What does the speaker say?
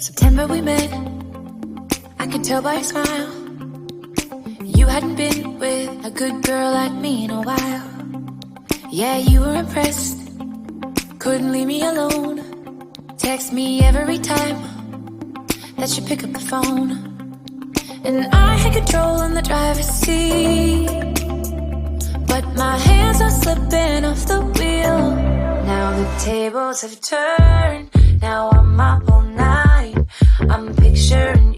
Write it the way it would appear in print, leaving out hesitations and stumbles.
September we met, I could tell by your smile. You hadn't been with a good girl like me in a while. Yeah, you were impressed, couldn't leave me alone. Text me every time that you pick up the phone. And I had control in the driver's seat, but my hands are slipping off the wheel. Now the tables have turned, now I'm up all night. I'm picturing